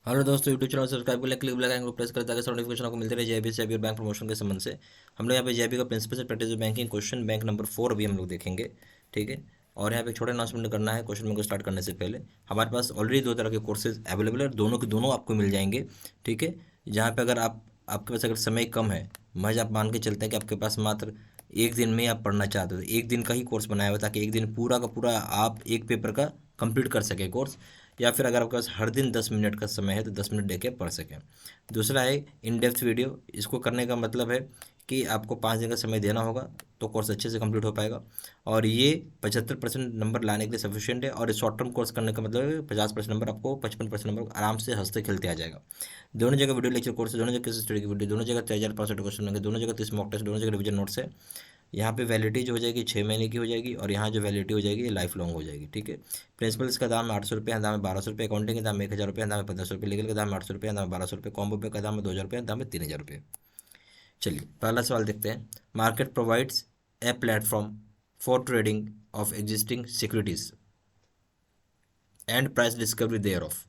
Hello दोस्तों, YouTube channel subscribe कर ले, क्लिक बेल आइकन को प्रेस कर ताकि सब नोटिफिकेशन आपको मिलते रहे जेबी से और बैंक प्रमोशन के संबंध से। हम लोग यहाँ पे जेबी का प्रिंसिपल से practice banking question bank number 4 अभी हम लोग देखेंगे। ठीक है। और यहाँ पे एक छोटा अनाउंसमेंट करना है क्वेश्चन बैंक को स्टार्ट करने से पहले। हमारे पास ऑलरेडी दो तरह के कोर्सेज अवेलेबल है और दोनों के दोनों आपको मिल जाएंगे। ठीक है। जहाँ पे अगर आपके पास अगर समय कम है, महज आप मान के चलते हैं कि आपके पास मात्र एक दिन में आप पढ़ना चाहते हो तो एक दिन का ही कोर्स बनाया हुआ है, ताकि एक दिन पूरा का पूरा आप एक पेपर का कंप्लीट कर सके कोर्स। या फिर अगर आपके पास हर दिन 10 मिनट का समय है तो 10 मिनट दे के पढ़ सकें। दूसरा है इन डेप्थ वीडियो। इसको करने का मतलब है कि आपको 5 दिन का समय देना होगा तो कोर्स अच्छे से कंप्लीट हो पाएगा। और ये 75% नंबर लाने के लिए सफिशिएंट है। और शॉर्ट टर्म कोर्स करने का मतलब है 50% नंबर आपको 55% नंबर आराम से हंसते खेलते आ जाएगा। दोनों जगह वीडियो लेक्चर कोर्स है, दोनों जगह स्टडी की वीडियो, दोनों जगह 3000 क्वेश्चन होंगे, दोनों जगह 30 मॉक टेस्ट, दोनों जगह रिविजन नोट्स है। यहाँ पे वैलिडिटी जो हो जाएगी 6 महीने की हो जाएगी और यहाँ जो वैलिडिटी हो जाएगी लाइफ लॉन्ग हो जाएगी। ठीक है। प्रिंसिपल्स का दाम है 800 रुपये, दाम है 1200 रुपये, अकाउंटिंग का दाम है 1000 रुपये, दाम है 1500 रुपये, लीगल का दाम है 800 रुपये, दाम है 1200 रुपये, कॉम्बो पे का दाम है 2000 रुपये, दाम है 3000 रुपये। चलिए पहला सवाल देखते हैं। Market provides a platform for trading of existing securities and price discovery thereof.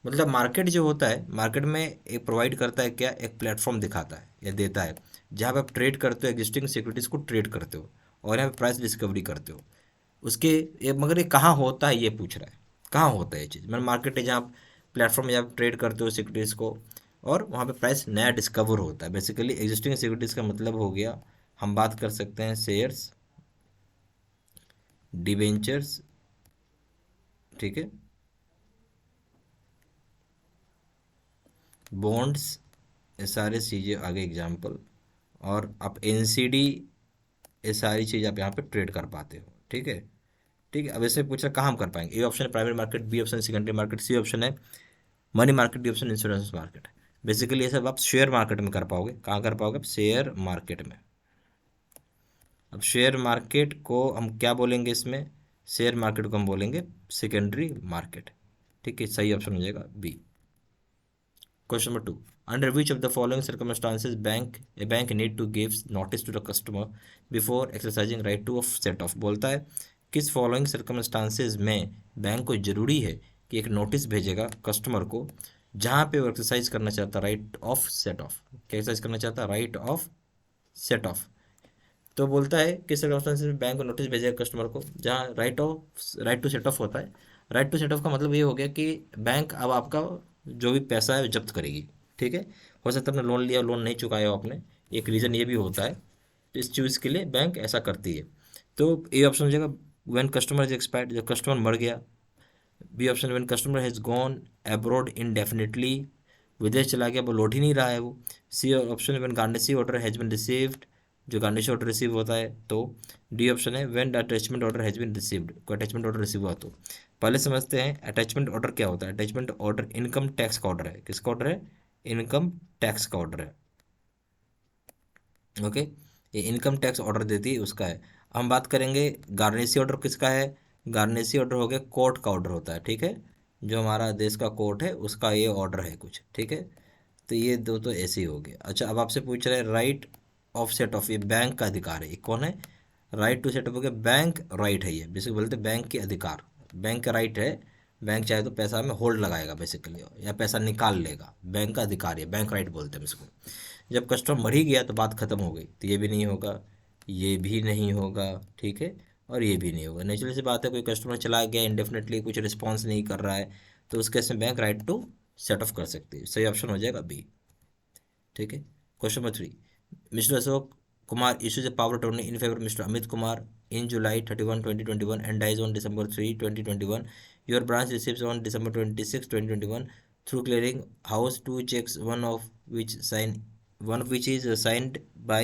मतलब मार्केट जो होता है, मार्केट में एक प्रोवाइड करता है क्या, एक प्लेटफॉर्म दिखाता है या देता है जहाँ पे आप ट्रेड करते हो, एग्जिस्टिंग सिक्योरिटीज़ को ट्रेड करते हो और यहाँ पे प्राइस डिस्कवरी करते हो उसके। मगर ये कहाँ होता है ये पूछ रहा है, कहाँ होता है ये चीज़। मतलब मार्केट है जहाँ आप प्लेटफॉर्म में जहाँ आप ट्रेड करते हो सिक्योरिटीज़ को और वहाँ पे प्राइस नया डिस्कवर होता है। बेसिकली एग्जिस्टिंग सिक्योरिटीज़ का मतलब हो गया, हम बात कर सकते हैं शेयर्स, डिवेंचर्स। ठीक है। बॉन्ड्स, ये सारे चीज़ें आगे एग्जाम्पल। और आप एनसीडी, ये सारी चीज़ आप यहाँ पे ट्रेड कर पाते हो। ठीक है। ठीक है। अब ऐसे पूछ रहा कहाँ हम कर पाएंगे। ए ऑप्शन है प्राइवेट मार्केट, बी ऑप्शन है सेकेंडरी मार्केट, सी ऑप्शन है money market, D option insurance market. Basically ये सब आप शेयर मार्केट में कर पाओगे। कहाँ कर पाओगे आप, शेयर मार्केट में। अब शेयर मार्केट को हम क्या बोलेंगे इसमें, शेयर मार्केट को हम बोलेंगे सेकेंडरी मार्केट। ठीक है। सही ऑप्शन हो जाएगा B. Question number 2. Under which of the following circumstances a bank need to give notice to the customer before exercising right to of set off। बोलता है किस फॉलोइंग सर्कमस्टांसेज में बैंक को जरूरी है कि एक नोटिस भेजेगा कस्टमर को जहाँ पे वो एक्सरसाइज करना चाहता राइट ऑफ सेट ऑफ। क्या एक्सरसाइज करना चाहता, राइट ऑफ सेट ऑफ। तो बोलता है किस सर्कमस्टांसेज में बैंक को नोटिस भेजेगा कस्टमर को जहाँ राइट टू सेट ऑफ होता है। राइट टू सेट ऑफ का मतलब ये हो गया कि बैंक अब आपका जो भी पैसा है वो जब्त करेगी। ठीक है। हो सकता है आपने लोन लिया, लोन नहीं चुकाया हो आपने, एक रीज़न ये भी होता है। तो इस चीज़ के लिए बैंक ऐसा करती है। तो ये ऑप्शन हो जाएगा व्हेन कस्टमर इज एक्सपायर्ड, जब कस्टमर मर गया। B option when customer has gone abroad indefinitely, विदेश चला गया, वो लौट ही नहीं रहा है वो। C option when guarantee order has been received, जो गारंटी ऑर्डर रिसीव होता है तो। डी ऑप्शन है when the attachment order has been received, कोई अटैचमेंट ऑर्डर रिसीव हुआ तो। पहले समझते हैं अटैचमेंट ऑर्डर क्या होता है। अटैचमेंट ऑर्डर इनकम टैक्स का ऑर्डर है। किसका ऑर्डर है, इनकम टैक्स का ऑर्डर है। ओके। ये इनकम टैक्स ऑर्डर देती है उसका है। हम बात करेंगे गार्नेसी ऑर्डर किसका है। गार्नेसी ऑर्डर हो गया कोर्ट का ऑर्डर होता है। ठीक है। जो हमारा देश का कोर्ट है उसका ये ऑर्डर है कुछ। ठीक है। तो ये दो तो ऐसे ही हो गए। अच्छा, अब आपसे पूछ रहे हैं राइट ऑफ सेट ऑफ, ये बैंक का अधिकार है। ये कौन है, राइट टू सेट ऑफ हो गया, बैंक राइट है ये। बेसिकली बोलते हैं बैंक के अधिकार, बैंक का राइट है। बैंक चाहे तो पैसा में होल्ड लगाएगा बेसिकली, या पैसा निकाल लेगा, बैंक का अधिकार है, बैंक राइट बोलते हैं इसको। जब कस्टमर मर ही गया तो बात खत्म हो गई। तो ये भी नहीं होगा, ये भी नहीं होगा। ठीक है। और ये भी नहीं होगा। नेचुरल सी बात है, कोई कस्टमर चला गया इंडेफिनेटली, कुछ रिस्पॉन्स नहीं कर रहा है, तो उस केस में bank right to set off कर सकती है। सही ऑप्शन हो जाएगा बी। ठीक है। Question number 3। Mister Ashok Kumar issues a power attorney in favor of Mr. Amit Kumar in July 31, 2021 and dies on December 3, 2021. Your branch receives on December 26, 2021 through clearing house two checks, one of which is signed by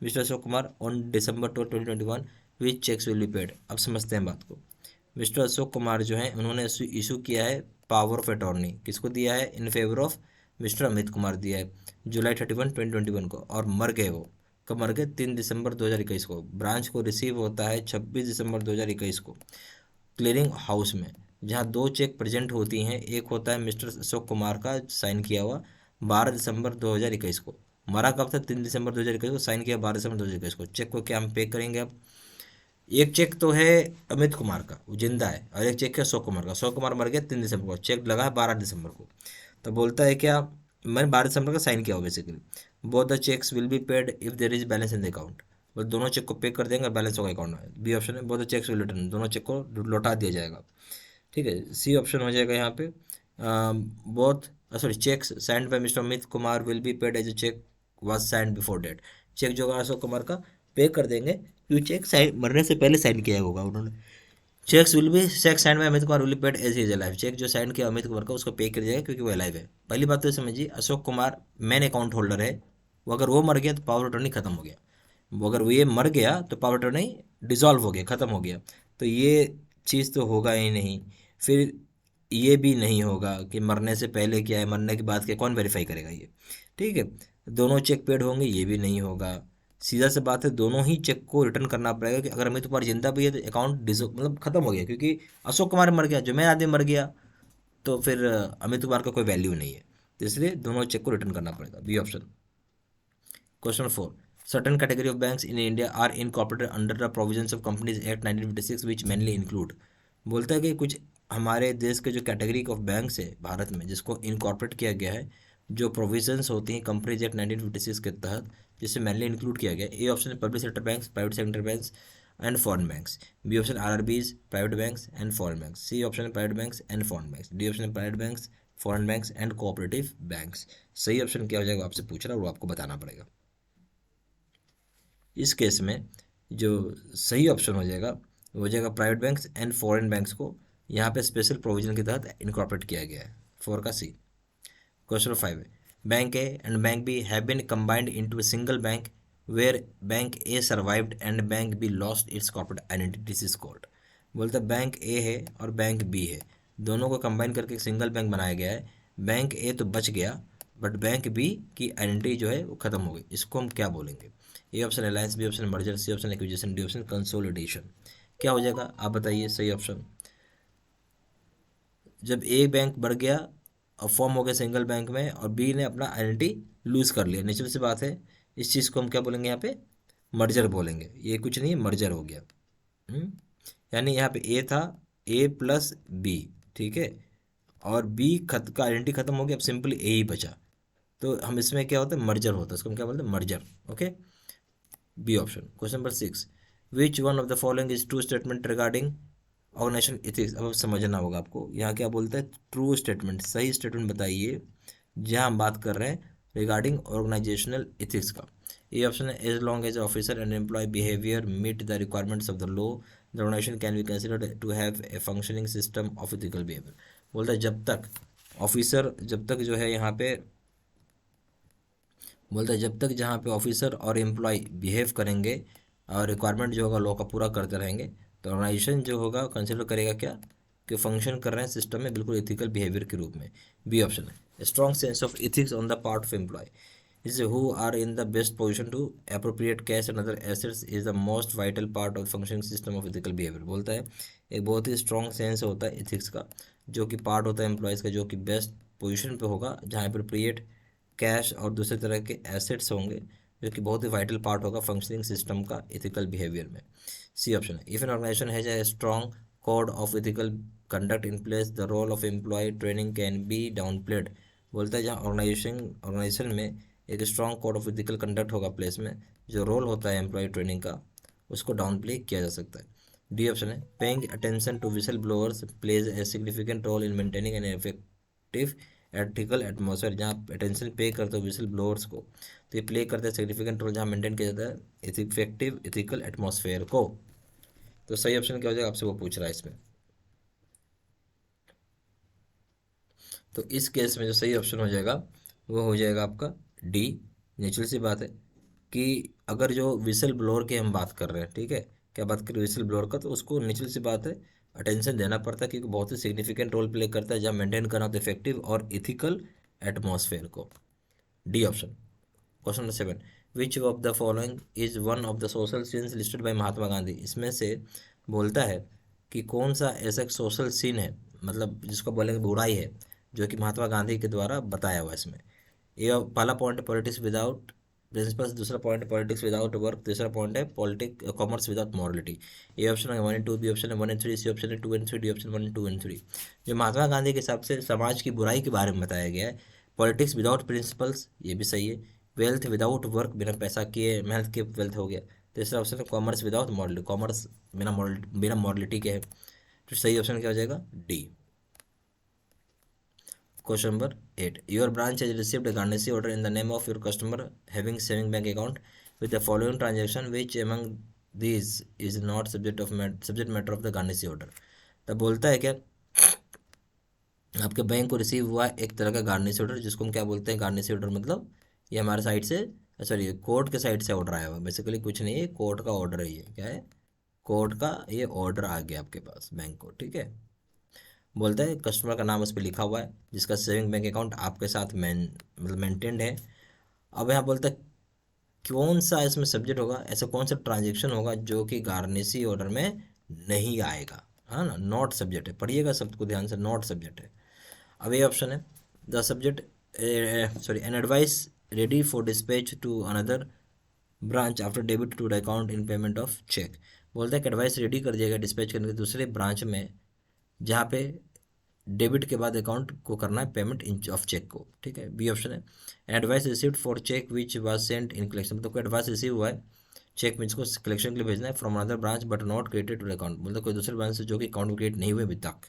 Mr. Ashok Kumar on December 12, 2021. Which checks will be paid? अब समझते हैं बात को। Mister Ashok Kumar जो हैं उन्होंने issue किया है पावर ऑफ अटॉर्नी, किसको दिया है, in favour of mister Amit Kumar दिया है जुलाई 31, 2021 को। और मर गए वो, कब मर गए, 3 दिसंबर 2021 को। ब्रांच को रिसीव होता है 26 दिसंबर 2021 को क्लियरिंग हाउस में, जहाँ दो चेक प्रेजेंट होती हैं। एक होता है मिस्टर अशोक कुमार का साइन किया हुआ 12 दिसंबर 2021 को। मरा कब था, 3 दिसंबर 2021 को, साइन किया 12 दिसंबर 2021 को। चेक को क्या हम पे करेंगे अब। एक चेक तो है अमित कुमार का, वो जिंदा है, और एक चेक है अशोक कुमार का। अशोक कुमार मर गया 3 दिसंबर को, चेक लगा है 12 दिसंबर को। तो बोलता है क्या, मैंने 12 दिसंबर का साइन किया हो basically. Both the cheques will be paid if there is balance in the account, वो दोनों चेक को पे कर देंगे और बैलेंस होगा अकाउंट में। बी ऑप्शन है both the cheques will return, दोनों चेक को लौटा दिया जाएगा। ठीक है, सी ऑप्शन हो जाएगा यहाँ पे both sorry cheques signed by mister Amit Kumar will be paid as a cheque was signed before date, cheque जो होगा अशोक कुमार का पे कर देंगे क्योंकि चेक साइन मरने से पहले साइन किया होगा उन्होंने। चेक साइन में Amit Kumar will paid as is alive, cheque जो साइन किया अमित कुमार का उसको पे कर जाएगा क्योंकि वो अलाइव है। पहली बात तो समझिए, Ashok Kumar main account holder है, वो अगर वो मर गया तो पावर अटॉर्नी खत्म हो गया, वो अगर वो ये मर गया तो पावर अटॉर्नी डिसॉल्व हो गया, खत्म हो गया। तो ये चीज़ तो होगा ही नहीं। फिर ये भी नहीं होगा कि मरने से पहले क्या है मरने के बाद क्या, कौन वेरीफाई करेगा ये। ठीक है, दोनों चेक पेड होंगे, ये भी नहीं होगा। सीधा सा बात है, दोनों ही चेक को रिटर्न करना पड़ेगा कि अगर अमित कुमार जिंदा भी है तो अकाउंट डिसो मतलब खत्म हो गया, क्योंकि अशोक कुमार मर गया, जो मैं आदमी मर गया, तो फिर अमित कुमार का कोई वैल्यू नहीं है। तो इसलिए दोनों चेक को रिटर्न करना पड़ेगा, B option. Question 4, certain category of banks in India are incorporated under the provisions of Companies Act 1956 which mainly include, बोलता है कि कुछ हमारे देश के जो कैटेगरी ऑफ बैंक्स है भारत में जिसको इनकॉर्पोरेट किया गया है, जो प्रोविजंस होती हैं कंपनीज एक्ट 1956 के तहत, जिसे मेनली इंक्लूड किया गया है। ए ऑप्शन है public sector banks, private sector banks and foreign banks. B option RRBs, private banks and foreign banks. C option है private banks and foreign banks. D option है private banks, foreign banks and cooperative banks. सही option क्या हो जाएगा आपसे पूछ रहा है, वो आपको बताना पड़ेगा। इस केस में जो सही ऑप्शन हो जाएगा वो हो जाएगा private banks and foreign banks को यहाँ पे स्पेशल प्रोविजन के तहत इनकॉर्पोरेट किया गया है, 4 का सी। क्वेश्चन 5 है, bank A and bank B have been combined into a single bank where bank A survived and bank B lost its corporate identity, this is called. बोलता है बैंक ए है और बैंक बी है, दोनों को कंबाइन करके एक सिंगल बैंक बनाया गया है। बैंक ए तो बच गया बट बैंक बी की आइडेंटिटी जो है वो खत्म हो गई, इसको हम क्या बोलेंगे। A option alliance, B option merger, C option acquisition, D option consolidation. क्या हो जाएगा आप बताइए सही ऑप्शन। जब ए बैंक बढ़ गया और फॉर्म हो गया सिंगल बैंक में और बी ने अपना आइडेंटिटी लूज कर लिया, नेचुरल सी बात है, इस चीज़ को हम क्या बोलेंगे यहाँ पे, मर्जर बोलेंगे। ये कुछ नहीं, मर्जर हो गया। हम्म? यानी यहाँ पे ए था, ए प्लस बी, ठीक है, और बी का आइडेंटिटी खत्म हो गया, अब सिंपली ए ही बचा, तो हम इसमें क्या होता है, मर्जर होता है, इसको हम क्या बोलते हैं, merger. Okay, B option. Question number 6, which one of the following is true statement regarding organization ethics. अब समझना होगा आपको, यहाँ क्या बोलता है, ट्रू स्टेटमेंट, सही स्टेटमेंट बताइए जहाँ हम बात कर रहे हैं रिगार्डिंग ऑर्गेनाइजेशनल इथिक्स का। ए ऑप्शन है as long as officer and employee behaviour meet the requirements of the law the organization can be considered to have a functioning system of ethical behaviour. बोलता है जब तक officer, जब तक जो है यहाँ पे बोलता है जब तक जहाँ पे ऑफिसर और एम्प्लॉय बिहेव करेंगे और रिक्वायरमेंट जो होगा लॉ का पूरा करते रहेंगे, तो ऑर्गेनाइजेशन जो होगा कंसिडर करेगा क्या, कि फंक्शन कर रहे हैं सिस्टम में बिल्कुल एथिकल बिहेवियर के रूप में। बी ऑप्शन है strong sense of ethics on the part of employees who are in the best position to appropriate cash and other assets is the most vital part of functioning system of ethical behaviour. बोलता है एक बहुत ही strong sense होता है ethics का, जो कि part होता है एम्प्लॉयज़ का, जो कि बेस्ट पोजिशन पे होगा जहाँ अप्रोप्रिएट कैश और दूसरे तरह के एसेट्स होंगे, जो कि बहुत ही वाइटल पार्ट होगा फंक्शनिंग सिस्टम का एथिकल बिहेवियर में। सी ऑप्शन है if an organisation has a strong code of ethical conduct in place the role of employee training can be downplayed. बोलता है जहाँ ऑर्गेनाइजेशन में एक strong code of ethical conduct होगा place में, जो रोल होता है एम्प्लॉय ट्रेनिंग का उसको डाउन प्ले किया जा सकता है। डी ऑप्शन है paying attention to whistle blowers plays a significant role in maintaining an effective ethical atmosphere. जहाँ अटेंशन पे करते हो विसल ब्लोअर्स को, तो ये प्ले करते हैं सिग्निफिकेंट रोल जहाँ मेंटेन किया जाता है इफेक्टिव एथिकल एटमॉस्फेयर को। तो सही ऑप्शन क्या हो जाएगा, आपसे वो पूछ रहा है इसमें। तो इस केस में जो सही ऑप्शन हो जाएगा वो हो जाएगा आपका डी। नेचुरल सी बात है कि अगर जो विसल ब्लोअर की हम बात कर रहे हैं, ठीक है, क्या बात करें विसल ब्लोअर का, तो उसको नेचुरल सी बात है अटेंशन देना पड़ता है क्योंकि बहुत ही सिग्निफिकेंट रोल प्ले करता है जहाँ मेंटेन करना होता है इफेक्टिव और इथिकल एटमॉस्फेयर को। D option. Question number 7, which of the following is one of the social sins listed by Mahatma Gandhi. इसमें से बोलता है कि कौन सा ऐसा सोशल सीन है, मतलब जिसको बोलेंगे बुराई है, जो कि महात्मा गांधी के द्वारा बताया हुआ है इसमें। ये पहला पॉइंट, पॉलिटिक्स विदाउट प्रिंसिपल्स, दूसरा पॉइंट है पॉलिटिक्स विदाउट वर्क, तीसरा पॉइंट है कॉमर्स विदाउट मॉरलिटी। ए ऑप्शन है 1 and 2, बी ऑप्शन है 1 and 3, सी ऑप्शन है 2 and 3, D option 1 and 2 and 3। जो महात्मा गांधी के हिसाब से समाज की बुराई के बारे में बताया गया है, पॉलिटिक्स विदाउट प्रिंसिपल्स, ये भी सही है। वेल्थ विदाउट वर्क, बिना पैसा किए मेहनत के वेल्थ हो गया। तीसरा ऑप्शन है कॉमर्स विदाउट मॉरलिटी, कॉमर्स बिना मॉरलिटी के है। तो सही ऑप्शन क्या हो जाएगा? D. Question number 8. Your branch has received a garnishee order in the name of your customer having saving bank account with the following transaction. Which among these is not subject matter of the garnishee order? तब बोलता है क्या, आपके bank को receive हुआ एक तरह का गार्निशी ऑर्डर, जिसको हम क्या बोलते हैं? गार्निशी ऑर्डर मतलब ये हमारे साइड से, सॉरी कोर्ट के साइड से ऑर्डर आया हुआ, बेसिकली कुछ नहीं है, कोर्ट का ऑर्डर है। ये क्या है? कोर्ट का ये ऑर्डर आ गया आपके पास बैंक को, ठीक है। बोलता है कस्टमर का नाम उस पर लिखा हुआ है, जिसका सेविंग बैंक अकाउंट आपके साथ मतलब मेंटेन्ड है। अब यहाँ बोलता है कौन सा इसमें सब्जेक्ट होगा, ऐसा कौन सा ट्रांजेक्शन होगा जो कि गार्निशी ऑर्डर में नहीं आएगा, है ना, नॉट सब्जेक्ट है। पढ़िएगा शब्द को ध्यान से, नॉट सब्जेक्ट है। अब ये ऑप्शन है the subject, sorry, an advice ready for dispatch to another branch after debit to the account in payment of cheque. बोलता है कि एडवाइस रेडी कर दिया गया डिस्पैच करने के दूसरे ब्रांच में, जहाँ पे डेबिट के बाद अकाउंट को करना है पेमेंट इन ऑफ चेक को, ठीक है। बी ऑप्शन है advice received for cheque which was sent in collection, मतलब कोई एडवाइस रिसीव हुआ है चेक में, इसको कलेक्शन के लिए भेजना है from another branch but not created to account, मतलब कोई दूसरे ब्रांच से जो कि अकाउंट में क्रिएट नहीं हुए अभी तक।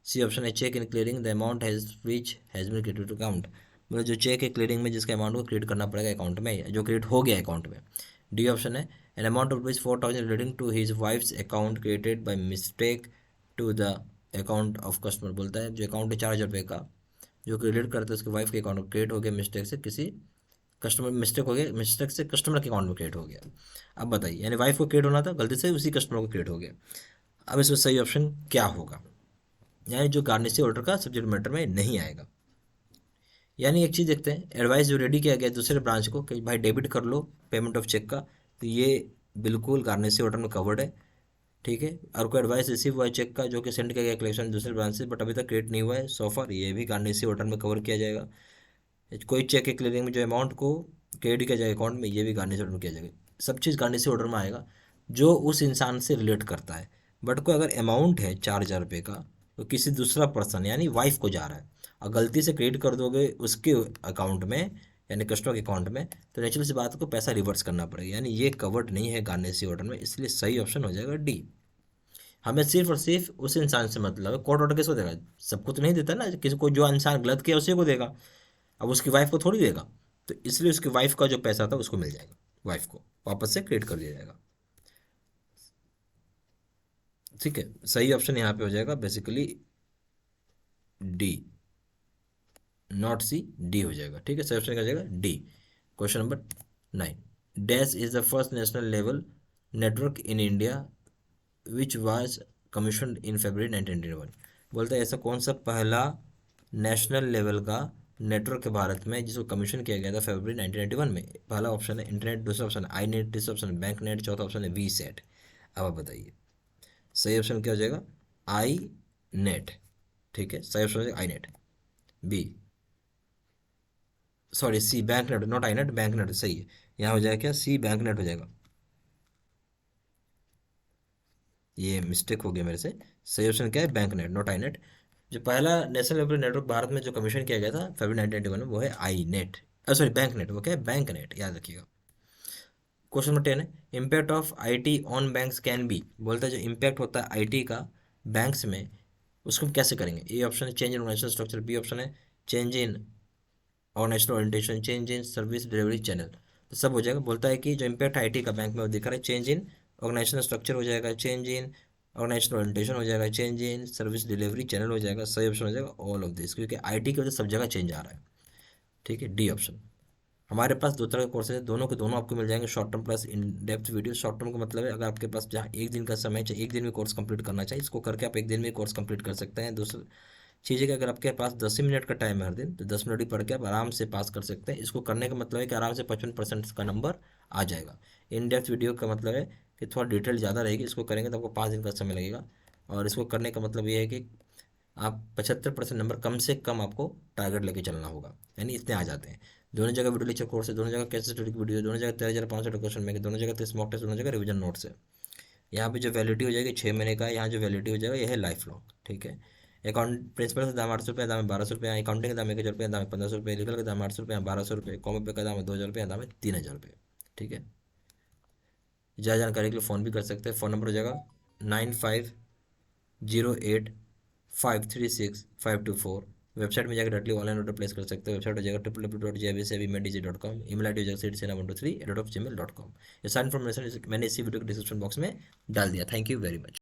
सी ऑप्शन है cheque in clearing the amount has which has been created to account, मतलब जो चेक है क्लियरिंग में जिसका अमाउंट को क्रिएट करना पड़ेगा अकाउंट में, जो क्रिएट हो गया अकाउंट में। डी ऑप्शन है an amount of rupees 4,000 relating to his wife's account created by mistake to the account of customer. बोलता है जो अकाउंट है 4,000 रुपये का, जो क्रेडिट करता है उसके वाइफ के अकाउंट में क्रिएट हो गया मिस्टेक से, किसी कस्टमर मिस्टेक हो गया, मिस्टेक से कस्टमर के अकाउंट में क्रिएट हो गया। अब बताइए, यानी वाइफ को क्रिएट होना था, गलती से उसी कस्टमर को क्रिएट हो गया। अब इसमें सही ऑप्शन क्या होगा? यानी जो गार्निशी ऑर्डर का सब्जेक्ट मैटर में नहीं आएगा। यानी एक चीज़ देखते हैं, एडवाइस जो रेडी किया गया दूसरे ब्रांच को कि भाई डेबिट कर लो पेमेंट ऑफ चेक का, तो ये बिल्कुल गार्निशी ऑर्डर में कवर्ड है, ठीक है। और कोई एडवाइस रिसीव हुआ है चेक का जो कि सेंड किया गया कलेक्शन दूसरे ब्रांच से बट अभी तक क्रिएट नहीं हुआ है सोफर, ये भी गार्निशी ऑर्डर में कवर किया जाएगा। कोई चेक के क्लियरिंग में जो अमाउंट को क्रेडिट किया जाएगा अकाउंट में, ये भी गार्निशी ऑर्डर में किया जाएगा। सब चीज़ गार्निशी ऑर्डर में आएगा जो उस इंसान से रिलेट करता है। बट कोई अगर अमाउंट है 4,000 रुपये का, तो किसी दूसरा पर्सन यानी वाइफ को जा रहा है, और गलती से क्रेडिट कर दोगे उसके अकाउंट में यानी कस्टमर के अकाउंट में, तो नेचुरल सी बात को पैसा रिवर्स करना पड़ेगा, यानी ये कवर्ड नहीं है गार्निशी ऑर्डर में, इसलिए सही ऑप्शन हो जाएगा डी। हमें सिर्फ और सिर्फ उस इंसान से मतलब है, कोर्ट ऑर्डर किसको देगा? सबको तो नहीं देता ना, किसी को जो इंसान गलत किया उसी को देगा, अब उसकी वाइफ को थोड़ी देगा। तो इसलिए उसकी वाइफ का जो पैसा था उसको मिल जाएगा, वाइफ को वापस से क्रेडिट कर दिया जाएगा, ठीक है। सही ऑप्शन यहाँ पे हो जाएगा basically D, not C, D हो जाएगा, ठीक है। सही ऑप्शन क्या हो जाएगा? D. Question number 9। Dash is the first national level network in India which was commission in February 1991। बोलते हैं ऐसा कौन सा पहला नेशनल लेवल का नेटवर्क है भारत में जिसको कमीशन किया गया था फरवरी 1991 में? पहला ऑप्शन है इंटरनेट, दूसरा ऑप्शन है आई नेट, तीसरा ऑप्शन है बैंक नेट, चौथा ऑप्शन है वी सेट। अब आप बताइए सही ऑप्शन क्या हो जाएगा? आई नेट, ठीक है, सही ऑप्शन हो जाएगा I net. B, sorry C bank net, not I net, bank net सही है। यहाँ हो जाएगा क्या? सी बैंक नेट हो जाएगा, ये मिस्टेक हो गया मेरे से। सही ऑप्शन क्या है? Bank net, not I net. जो पहला नेशनल लेवल नेटवर्क भारत में जो कमीशन किया गया था फरवरी 1991 में, वो है आई नेट, सॉरी बैंक नेट, वो क्या है? बैंक नेट, याद रखिएगा। क्वेश्चन नंबर 10 है impact of IT on banks can be. बोलता है जो इम्पैक्ट होता है आईटी का बैंक्स में, उसको हम कैसे करेंगे? ए ऑप्शन है change in organisation structure, B option है change in organisational orientation, change in service delivery channel. तो सब हो जाएगा। बोलता है कि जो इम्पैक्ट आईटी का बैंक में वो दिख रहा है, चेंज इन ऑर्गेनाइजेशनल स्ट्रक्चर हो जाएगा, चेंज इन ऑर्गेनाइजेशनल ओरिएंटेशन हो जाएगा, change in service delivery channel हो जाएगा। सही ऑप्शन हो जाएगा ऑल ऑफ दिस, क्योंकि आईटी की वजह से सब जगह चेंज आ रहा है, ठीक है। D option. हमारे पास दो तरह के कोर्सेज हैं, दोनों के दोनों आपको मिल जाएंगे, short term plus in depth video. Short term का मतलब है अगर आपके पास जहाँ एक दिन का समय चाहिए, एक दिन में कोर्स कंप्लीट करना चाहिए, इसको करके आप एक दिन में कोर्स कंप्लीट कर सकते हैं। दूसरा चीज़ है कि अगर आपके पास 10 ही मिनट का टाइम है हर दिन, तो 10 मिनट ही पढ़ के आप आराम से पास कर सकते हैं। इसको करने का मतलब है कि आराम से 55% का नंबर आ जाएगा। इन डेप्थ वीडियो का मतलब है कि थोड़ा डिटेल ज़्यादा रहेगी, इसको करेंगे तो आपको 5 दिन का समय लगेगा। और इसको करने का मतलब ये है कि आप 75% नंबर कम से कम आपको टारगेट लेके चलना होगा, यानी इतने आ जाते हैं। दोनों जगह वीडियो लेक्चर कोर्स है, दोनों जगह कैसे स्टडी की वीडियो है, दोनों जगह 13,500 क्वेश्चन बैंक है, दोनों जगह 30 मॉक टेस्ट, दोनों जगह रिवीजन नोट्स है। यहाँ पे जो वैलिडिटी हो जाएगी 6 महीने का, यहाँ जो वैलिडिटी हो जाएगा यह है लाइफ लॉन्ग, ठीक है। अकाउंट प्रिंसिपल का दाम 800 रुपये, दाम है 1200 रुपये, अकाउंटिंग का दाम 1000 रुपये, दाम है 1500 रुपये, लीगल का दाम 800 रुपये, 1200 रुपये, कॉमन पे का दाम है 2000 रुपये, दाम है 3000 रुपये, ठीक है। ज़्यादा जानकारी के लिए फ़ोन भी कर सकते हैं। फ़ोन नंबर हो जाएगा 9508536524। वेबसाइट में जाकर डायरेक्टली ऑनलाइन ऑर्डर प्लेस कर सकते हैं। वेबसाइट हो जाएगा www.jbsavimedc.com, email ID हो जाएगा sedsena123@gmail.com। ये सारी इन्फॉर्मेशन मैंने इसी वीडियो के डिस्क्रिप्शन बॉक्स में डाल दिया। Thank you very much.